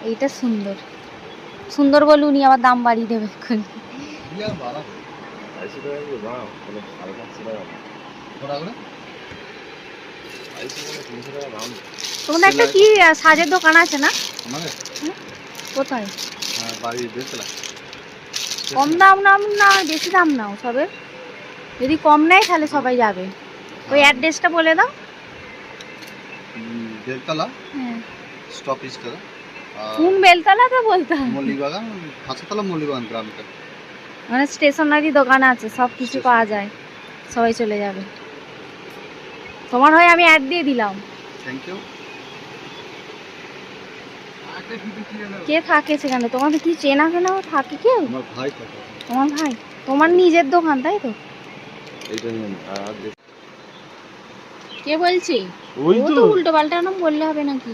এইটা সুন্দর সুন্দর বলে উনি আবার দাম বাড়িয়ে দেবে এখন। তোমাদের একটা কি সাজের দোকান আছে না? কোথায়? কম দাম নাও না বেশি দাম নাও সবে? যদি কম নেয় তাহলে সবাই যাবে। ওই অ্যাড্রেসটা বলে দাও। বেলতলা হ্যাঁ স্টপেজটা কোন বেলতলাতে বলতে হবে? মল্লিবাগান হাসপাতাল মল্লিবাগান গ্রামটা। মানে স্টেশনারি দোকান আছে সব কিছু পাওয়া যায় সবাই চলে যাবে। তোমার হয়ে আমি অ্যাড দিয়ে দিলাম। Thank you. কে থাকে সেখানে? তোমাদের কি চেনা কেনাও থাকে কেউ? আমার ভাই থাকে। তোমার ভাই? তোমার নিজের দোকান তাই তো? কে বলছি? ও তো উল্টো পাল্টা নাম বললে হবে নাকি?